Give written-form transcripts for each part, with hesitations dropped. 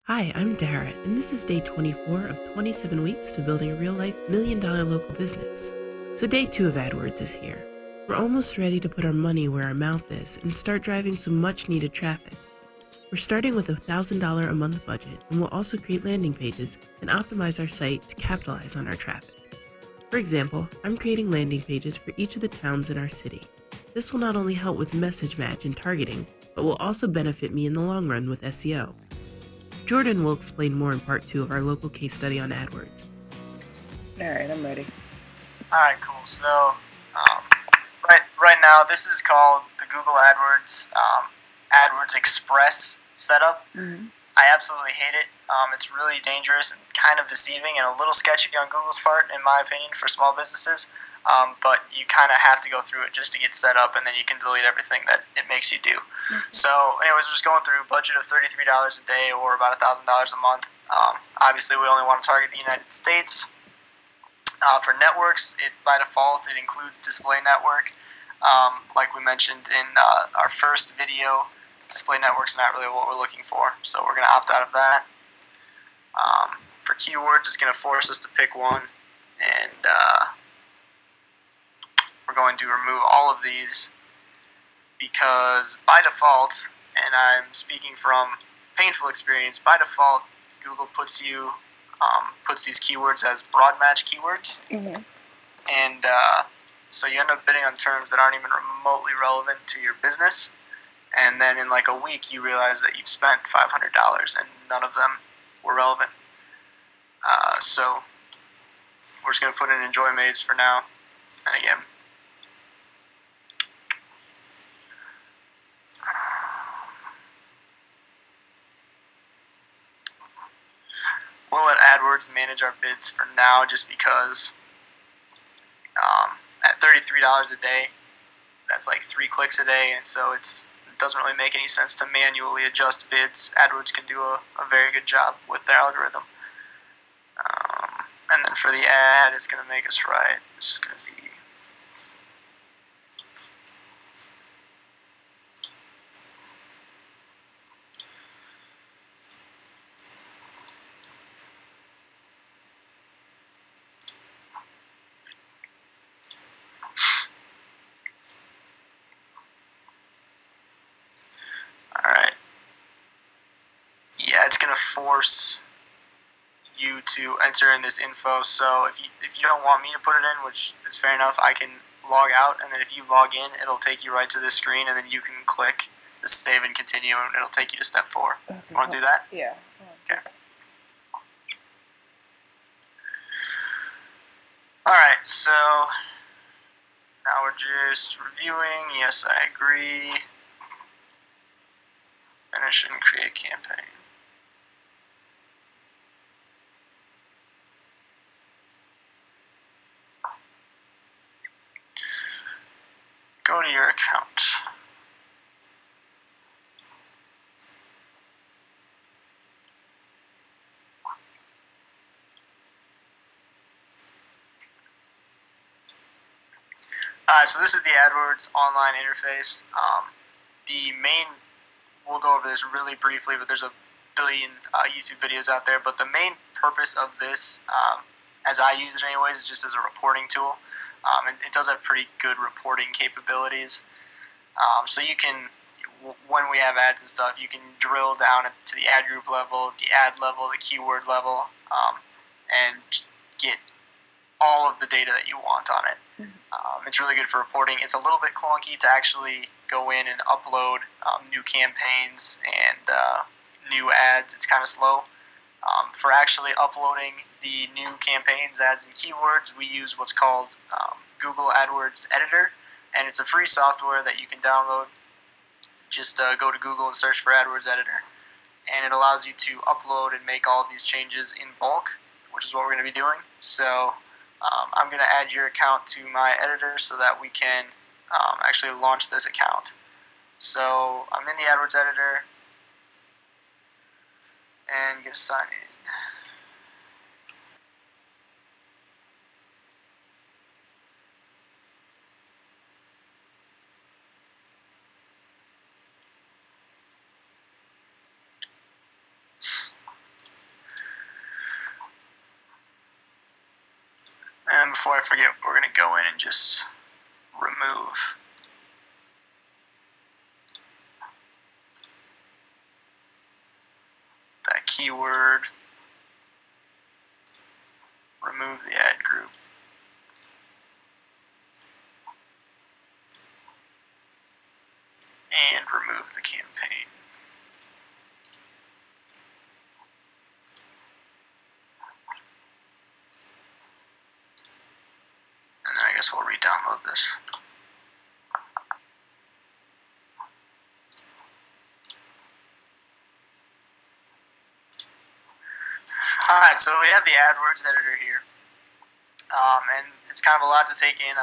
Hi, I'm Dara, and this is day 24 of 27 weeks to building a real-life million-dollar local business. So day 2 of Adwords is here. We're almost ready to put our money where our mouth is and start driving some much-needed traffic. We're starting with a $1,000 a month budget, and we'll also create landing pages and optimize our site to capitalize on our traffic. For example, I'm creating landing pages for each of the towns in our city. This will not only help with message match and targeting, but will also benefit me in the long run with SEO. Jordan will explain more in part 2 of our local case study on AdWords. Alright, I'm ready. Alright, cool. So, right now, this is called the Google AdWords AdWords Express setup. I absolutely hate it. It's really dangerous and kind of deceiving and a little sketchy on Google's part, in my opinion, for small businesses. But you kind of have to go through it just to get set up, and then you can delete everything that it makes you do. So, anyways, we're just going through a budget of $33 a day, or about $1,000 a month. Obviously, we only want to target the United States. For networks, by default, it includes display network. Like we mentioned in our first video, display network's not really what we're looking for, so we're going to opt out of that. For keywords, it's going to force us to pick one, and we're going to remove all of these because by default, and I'm speaking from painful experience, by default Google puts these keywords as broad match keywords, and so you end up bidding on terms that aren't even remotely relevant to your business, and then in like a week you realize that you've spent $500 and none of them were relevant. So we're just going to put in enjoy maids for now, and again, we'll let AdWords manage our bids for now, just because at $33 a day, that's like 3 clicks a day, and so it doesn't really make any sense to manually adjust bids. AdWords can do a very good job with their algorithm. And then for the ad, it's going to make us right. It's just going to be alright. Yeah, it's going to force you to enter in this info, so if you don't want me to put it in, which is fair enough, I can log out, and then if you log in, it'll take you right to this screen, and then you can click the save and continue, and it'll take you to step 4. Okay. Want to do that? Yeah. Okay. Alright, so now we're just reviewing. Yes, I agree. Finish and create campaign. Go to your account. So this is the AdWords online interface. The main, we'll go over this really briefly, but there's a billion YouTube videos out there, but the main purpose of this, as I use it anyways, is just as a reporting tool. And it does have pretty good reporting capabilities. So you can, when we have ads and stuff, you can drill down to the ad group level, the ad level, the keyword level, and get all of the data that you want on it. It's really good for reporting. It's a little bit clunky to actually go in and upload new campaigns and new ads. It's kind of slow. For actually uploading the new campaigns, ads, and keywords, we use what's called Google AdWords Editor, and it's a free software that you can download. Just go to Google and search for AdWords Editor, and it allows you to upload and make all of these changes in bulk, which is what we're going to be doing. So I'm going to add your account to my editor so that we can actually launch this account. So I'm in the AdWords Editor and going to sign in. before I forget, we're going to go in and just remove that keyword, remove the ad group, and remove the campaign. And then I guess we'll re-download this. Alright, so we have the AdWords editor here. And it's kind of a lot to take in.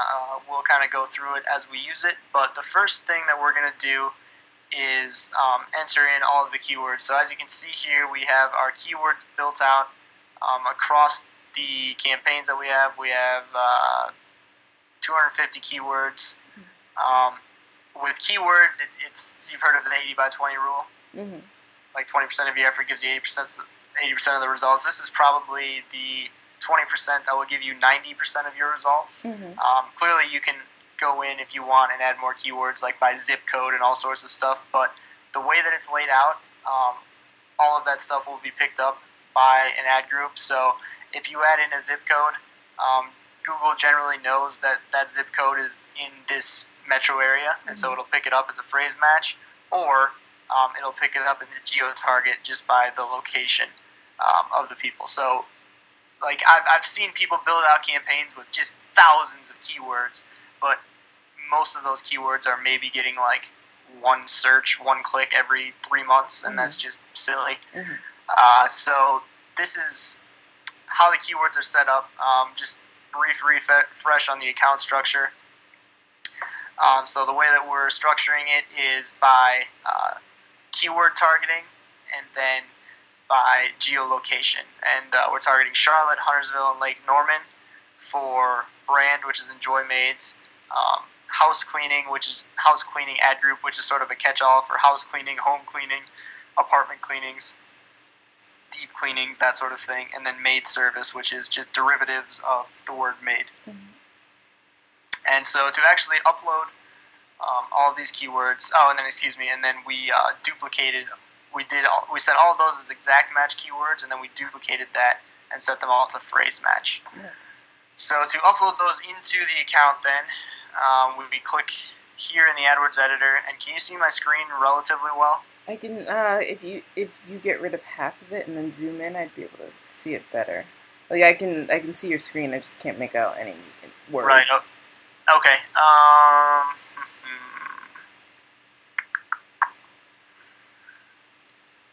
We'll kind of go through it as we use it. But the first thing that we're going to do is enter in all of the keywords. So as you can see here, we have our keywords built out across the campaigns that we have. We have 250 keywords. With keywords, it's you've heard of the 80 by 20 rule. Mm-hmm. Like 20% of your effort gives you 80% of the results. This is probably the 20% that will give you 90% of your results. Mm-hmm. Clearly, you can go in if you want and add more keywords, like by zip code and all sorts of stuff. But the way that it's laid out, all of that stuff will be picked up by an ad group. So if you add in a zip code, Google generally knows that that zip code is in this metro area, and so it'll pick it up as a phrase match, or it'll pick it up in the geo-target just by the location of the people. So, like, I've seen people build out campaigns with just thousands of keywords, but most of those keywords are maybe getting like one search, one click every 3 months, and that's just silly. So this is how the keywords are set up. Just brief refresh on the account structure. So the way that we're structuring it is by keyword targeting and then by geolocation. And we're targeting Charlotte, Huntersville, and Lake Norman for brand, which is Enjoy Maids. House cleaning, which is house cleaning ad group, which is sort of a catch-all for house cleaning, home cleaning, apartment cleanings, deep cleanings, that sort of thing. And then maid service, which is just derivatives of the word maid. And so to actually upload all of these keywords, and then we duplicated. We set all of those as exact match keywords, and then we duplicated that and set them all to phrase match. So to upload those into the account, then we click here in the AdWords editor, and can you see my screen relatively well? I can. If you get rid of half of it and then zoom in, I'd be able to see it better. Like I can see your screen. I just can't make out any words. Right. Okay.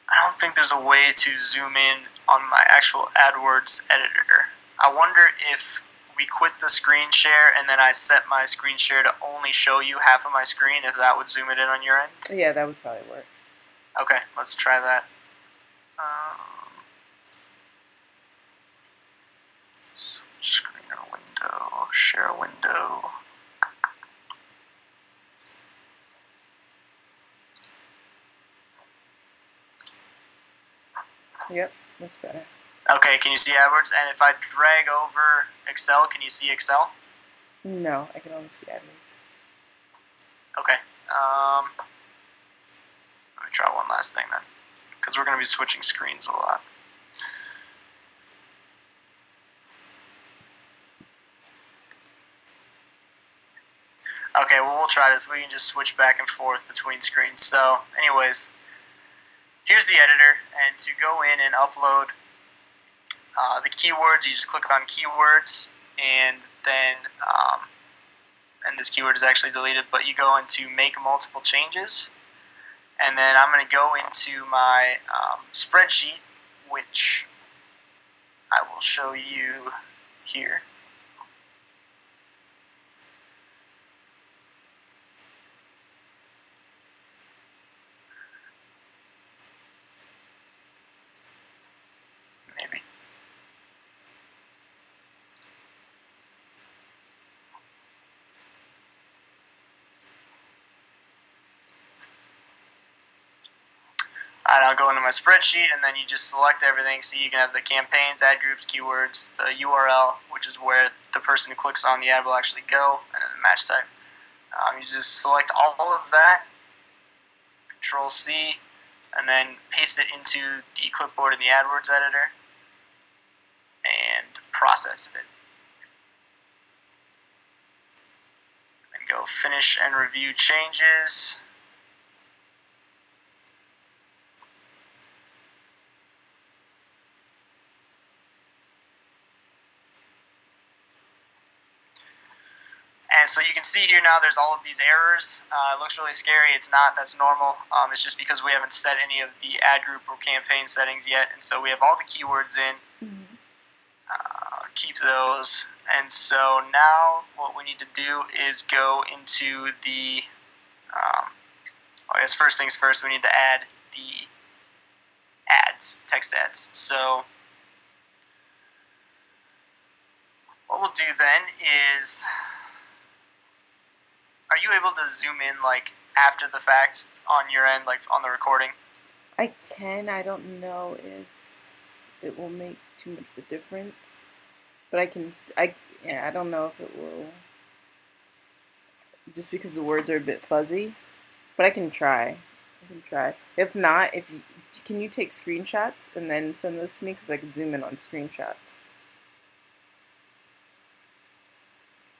I don't think there's a way to zoom in on my actual AdWords editor. I wonder if we quit the screen share and then I set my screen share to only show you half of my screen, if that would zoom it in on your end. Yeah, that would probably work. Okay, let's try that. Screen or window, share a window. Yep, that's better. Okay, can you see AdWords? And if I drag over Excel, can you see Excel? No, I can only see AdWords. Okay. Let me try one last thing then, because we're going to be switching screens a lot. Okay, well, we'll try this. We can just switch back and forth between screens. So, anyways, here's the editor, and to go in and upload the keywords, you just click on keywords, and then, and this keyword is actually deleted, but you go into make multiple changes, and then I'm going to go into my spreadsheet, which I will show you here. Maybe. And I'll go into my spreadsheet, and then you just select everything. So you can have the campaigns, ad groups, keywords, the URL, which is where the person who clicks on the ad will actually go, and then the match type. You just select all of that, Control C, and then paste it into the clipboard in the AdWords editor, and process it. Then go Finish and Review Changes. And so you can see here now there's all of these errors. It looks really scary. It's not. That's normal. It's just because we haven't set any of the ad group or campaign settings yet. And so we have all the keywords in. Keep those. And so now what we need to do is go into the, I guess first things first, we need to add the ads, text ads. So what we'll do then is, are you able to zoom in like after the fact on your end, like on the recording? I can. I don't know if it will make too much of a difference, but I can. I don't know if it will, just because the words are a bit fuzzy. But I can try. If not, can you take screenshots and then send those to me, because I could zoom in on screenshots.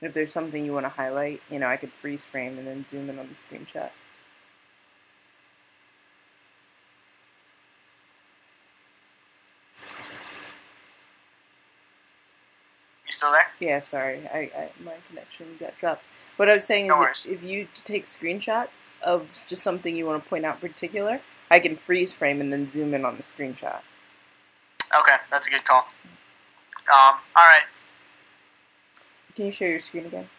If there's something you want to highlight, I could freeze frame and then zoom in on the screenshot. You still there? Yeah, sorry, my connection got dropped. What I was saying is, if you take screenshots of just something you want to point out in particular, I can freeze frame and then zoom in on the screenshot. Okay, that's a good call. All right. Can you share your screen again?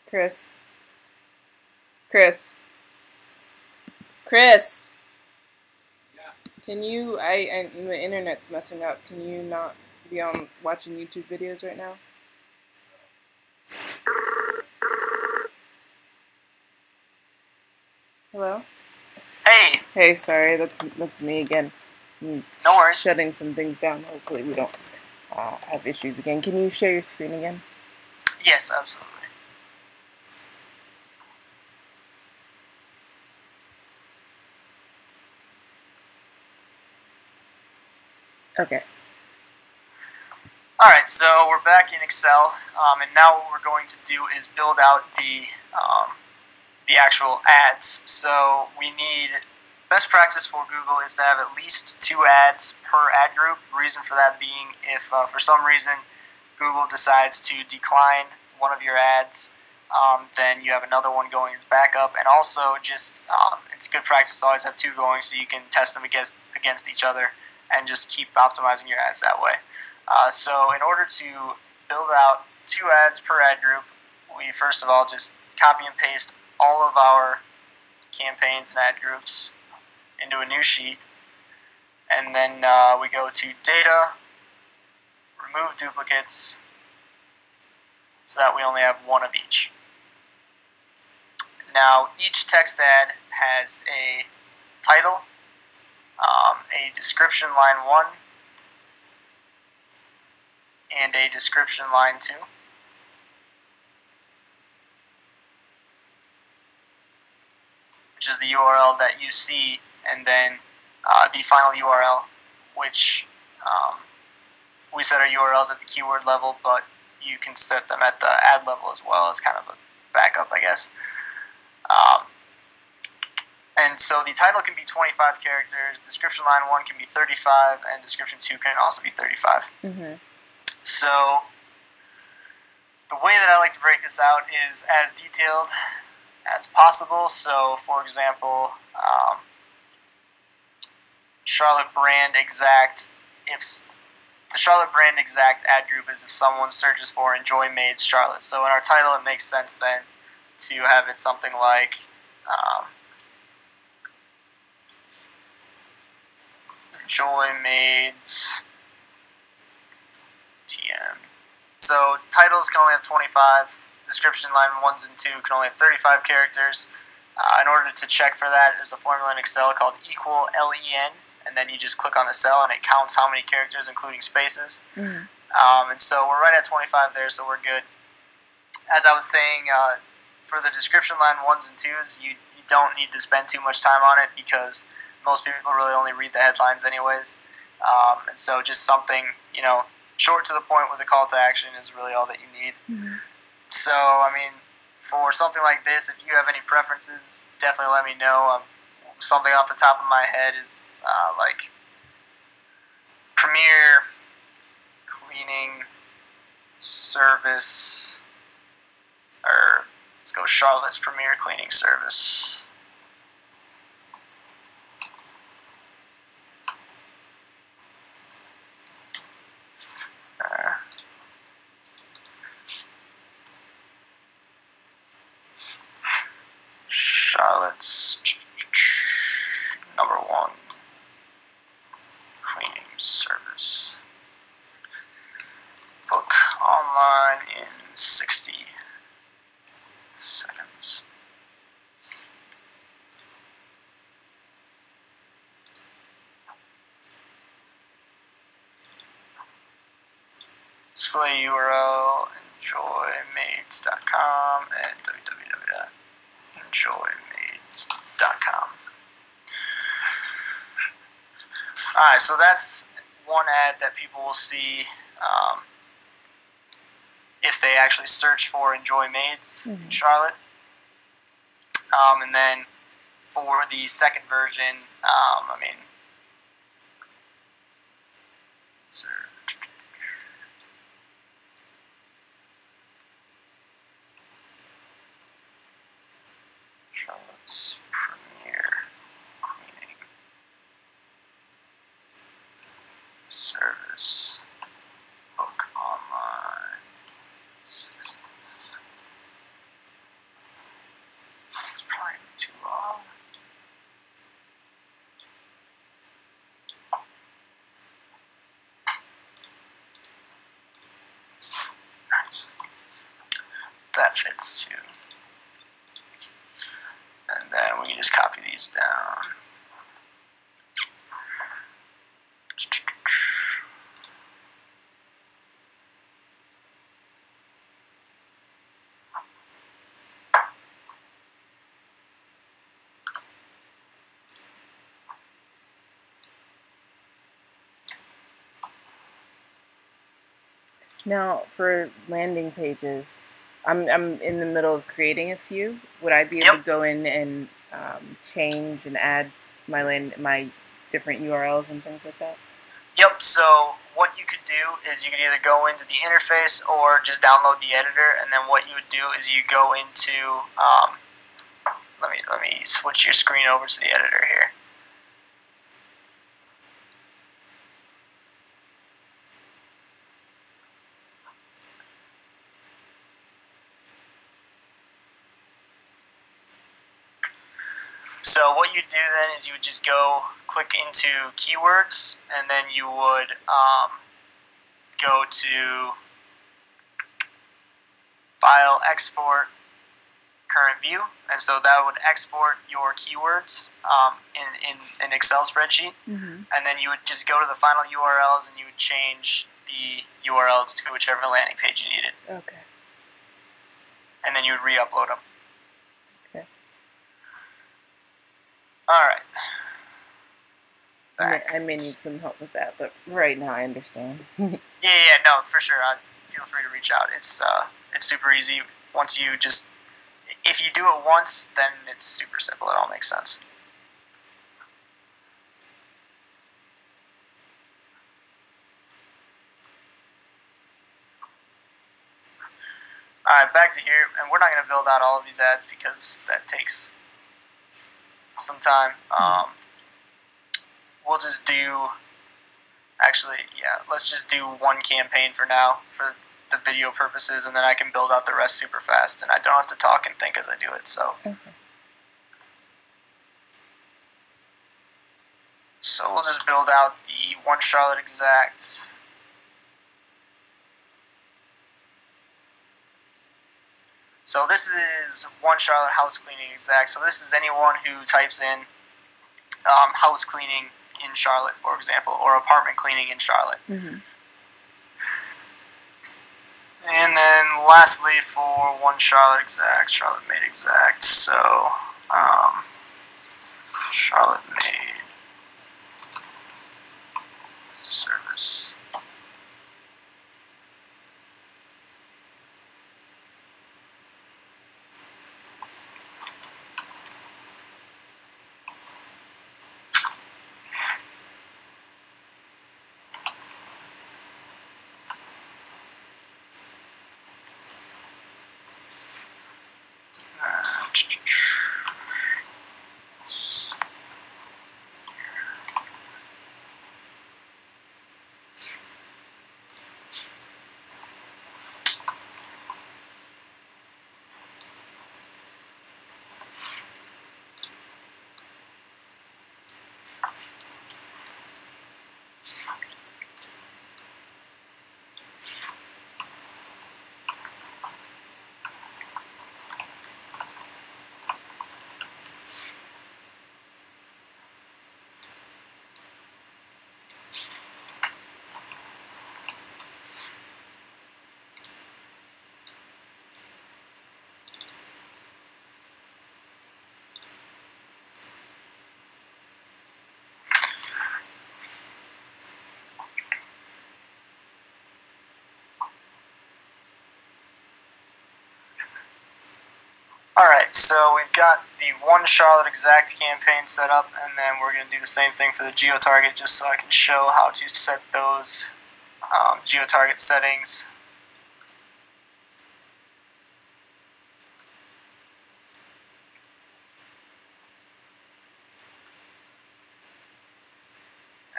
Chris. Yeah. Can you? The internet's messing up. Can you not be on watching YouTube videos right now? Hello? Hey! Hey, sorry, that's me again. No worries. Shutting some things down. Hopefully we don't have issues again. Can you share your screen again? Yes, absolutely. Okay. Alright, so we're back in Excel, and now what we're going to do is build out the actual ads. So we need, best practice for Google is to have at least 2 ads per ad group. Reason for that being, if for some reason Google decides to decline one of your ads, then you have another one going as backup. And also, just it's good practice to always have 2 going so you can test them against each other and just keep optimizing your ads that way. So in order to build out 2 ads per ad group, we first of all just copy and paste all of our campaigns and ad groups into a new sheet, and then we go to Data, Remove Duplicates, so that we only have 1 of each. Now each text ad has a title, a description line 1, and a description line 2. Which is the URL that you see, and then the final URL, which we set our URLs at the keyword level, but you can set them at the ad level as well as kind of a backup, I guess. And so the title can be 25 characters, description line 1 can be 35, and description 2 can also be 35. Mm-hmm. So the way that I like to break this out is as detailed as possible. So, for example, Charlotte Brand Exact. If the Charlotte Brand Exact ad group is if someone searches for "Enjoy Maids Charlotte." So in our title, it makes sense then to have it something like "Enjoy Maids TM." So titles can only have 25. description line 1s and 2 can only have 35 characters. In order to check for that, there's a formula in Excel called equal len, and then you just click on the cell and it counts how many characters, including spaces. And so we're right at 25 there, so we're good. As I was saying, for the description line 1s and 2s, you don't need to spend too much time on it because most people really only read the headlines anyways. And so just something, short to the point with a call to action is really all that you need. So, I mean, for something like this, if you have any preferences, definitely let me know. Something off the top of my head is like Premier Cleaning Service, or let's go Charlotte's Premier Cleaning Service. Charlotte's #1 cleaning service. Book online in 60 seconds. Display URL enjoymaids.com and www.enjoymaids.com. Alright, so that's one ad that people will see if they actually search for Enjoy Maids in Charlotte. And then for the second version, I mean, Charlotte's Premier Cleaning Service. Book online. It's probably too long. Nice. That fits too. And then we can just copy these down. Now, for landing pages, I'm in the middle of creating a few. Would I be able to go in and change and add my different URLs and things like that? Yep, so what you could do is you could either go into the interface or just download the editor, and then what you would do is you go into, let me switch your screen over to the editor here. So what you do then is you would just go click into keywords, and then you would go to File, Export, Current View, and so that would export your keywords in an Excel spreadsheet, and then you would just go to the final URLs and you would change the URLs to whichever landing page you needed. Okay. And then you would re-upload them. Okay. Alright. I may need some help with that, but right now I understand. Yeah, no, for sure. Feel free to reach out. It's super easy. Once you just, if you do it once, then it's super simple. It all makes sense. Alright, back to here, and we're not going to build out all of these ads because that takes some time. We'll just do, actually, yeah, let's just do one campaign for now for the video purposes, and then I can build out the rest super fast, and I don't have to talk and think as I do it, so. Okay. So we'll just build out the one Charlotte exact. So this is one Charlotte house cleaning exact. So this is anyone who types in house cleaning in Charlotte, for example, or apartment cleaning in Charlotte. Mm-hmm. And then lastly, for one Charlotte exact, Charlotte maid exact. So Charlotte maid service. Alright, so we've got the one Charlotte exact campaign set up, and then we're going to do the same thing for the geo-target just so I can show how to set those geo-target settings.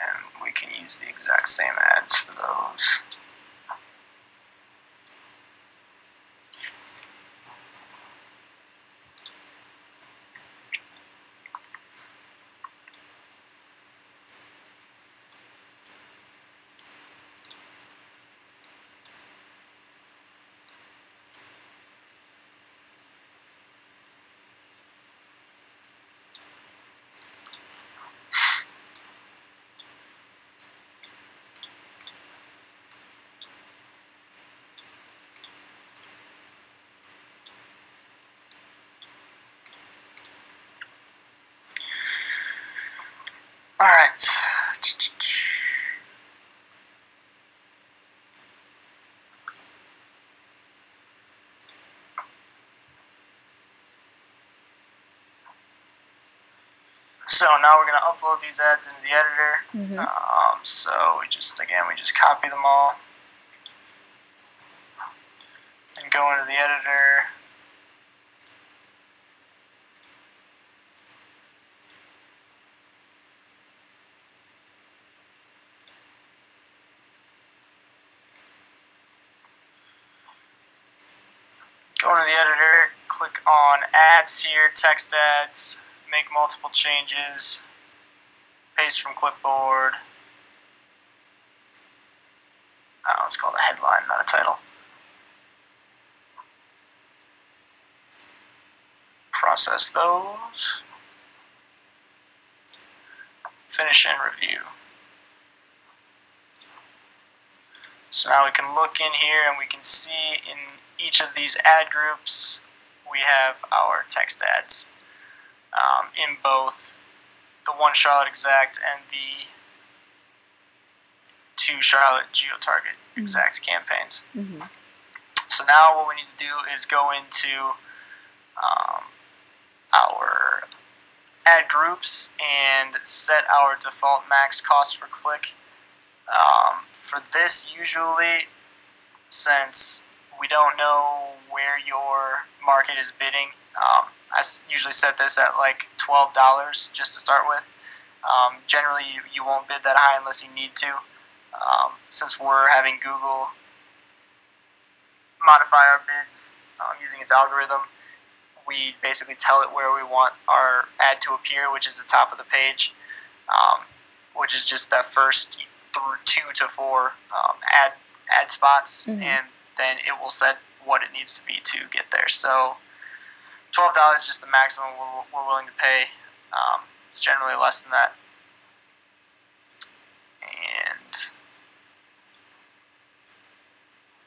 And we can use the exact same ads for those. Alright. So now we're going to upload these ads into the editor. Mm-hmm. So we just copy them all and go into the editor. Go into the editor, click on ads here, text ads, make multiple changes, paste from clipboard. Oh, it's called a headline, not a title. Process those. Finish and review. So now we can look in here and we can see in each of these ad groups we have our text ads in both the one Charlotte exact and the two Charlotte geo-target exact campaigns. Mm-hmm. So now what we need to do is go into our ad groups and set our default max cost per click. For this, usually, since we don't know where your market is bidding, I usually set this at like $12 just to start with. Generally, you won't bid that high unless you need to. Since we're having Google modify our bids using its algorithm, we basically tell it where we want our ad to appear, which is the top of the page, which is just that first 2 to 4 ad spots, and then it will set what it needs to be to get there. So $12 is just the maximum we're willing to pay. It's generally less than that. And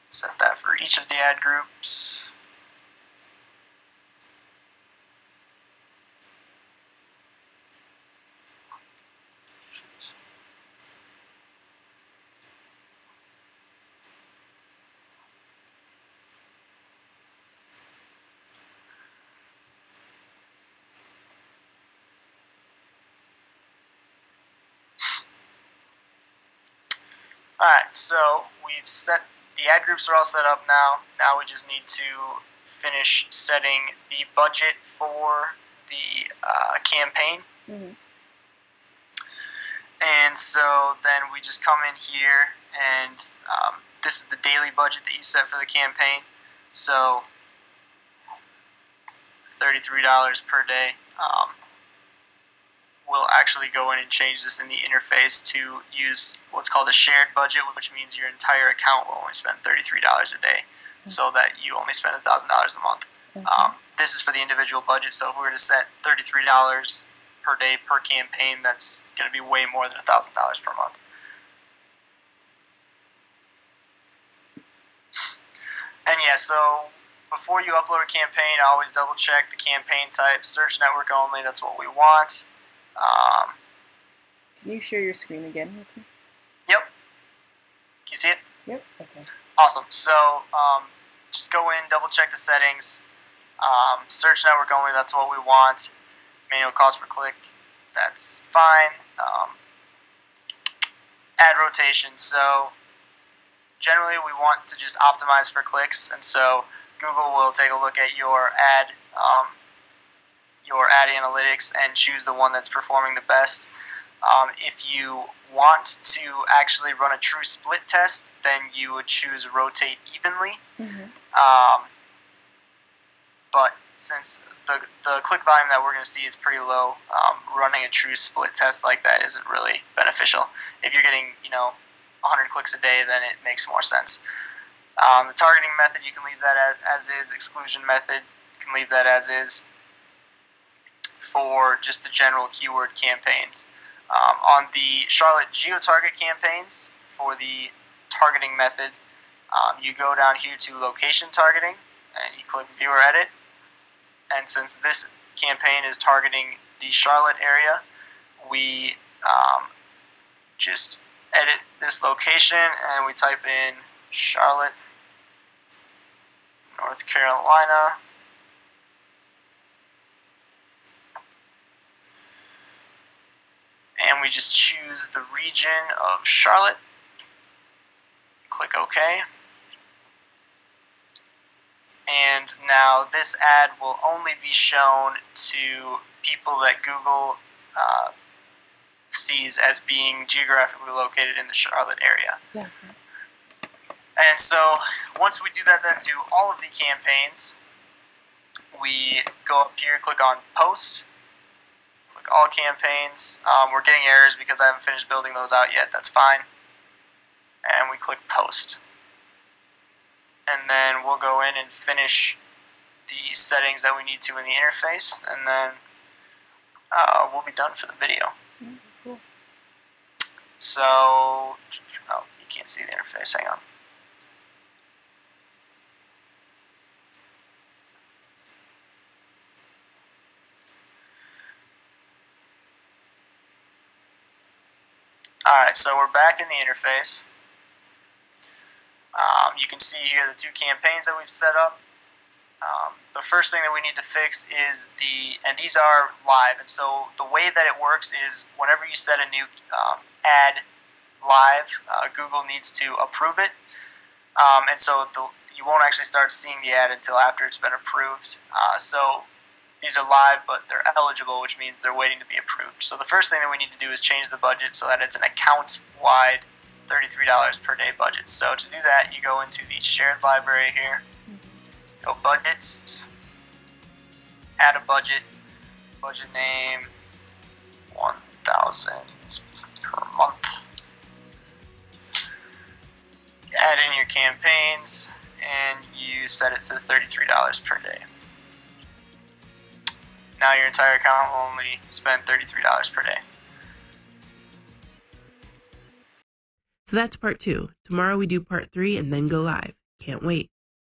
set that for each of the ad groups. Alright, so we've set the ad groups are all set up now. Now we just need to finish setting the budget for the campaign. Mm-hmm. And so then we just come in here, and this is the daily budget that you set for the campaign. So $33 per day. We'll actually go in and change this in the interface to use what's called a shared budget, which means your entire account will only spend $33 a day, so that you only spend $1,000 a month. This is for the individual budget, so if we were to set $33 per day per campaign, that's going to be way more than $1,000 per month. And yeah, so before you upload a campaign, I always double check the campaign type. Search network only, that's what we want. Can you share your screen again with me? Yep. Can you see it? Yep. Okay. Awesome. So just go in, double check the settings. Search network only, that's what we want. Manual cost per click, that's fine. Ad rotation. So generally we want to just optimize for clicks, and so Google will take a look at your ad analytics and choose the one that's performing the best. If you want to actually run a true split test, then you would choose rotate evenly. But since the click volume that we're going to see is pretty low, running a true split test like that isn't really beneficial. If you're getting 100 clicks a day, then it makes more sense. The targeting method, you can leave that as is. Exclusion method, you can leave that as is for just the general keyword campaigns. On the Charlotte geo-target campaigns, for the targeting method, you go down here to location targeting and you click view or edit. And since this campaign is targeting the Charlotte area, we just edit this location and we type in Charlotte, North Carolina. And we just choose the region of Charlotte. Click OK. And now this ad will only be shown to people that Google sees as being geographically located in the Charlotte area. Yeah. And so once we do that then to all of the campaigns, we go up here, click on Post, click All Campaigns. We're getting errors because I haven't finished building those out yet. That's fine. And we click Post. And then we'll go in and finish the settings that we need to in the interface, and then we'll be done for the video. Cool. So, oh, you can't see the interface, hang on. Alright, so we're back in the interface. You can see here the two campaigns that we've set up. The first thing that we need to fix is and these are live, and so the way that it works is whenever you set a new ad live, Google needs to approve it, and so you won't actually start seeing the ad until after it's been approved. So these are live, but they're eligible, which means they're waiting to be approved. So the first thing that we need to do is change the budget so that it's an account-wide $33 per day budget. So to do that, you go into the shared library here, go budgets, add a budget name, 1,000 per month. Add in your campaigns, and you set it to $33 per day. Now your entire account will only spend $33 per day. So that's part 2. Tomorrow we do part 3 and then go live. Can't wait.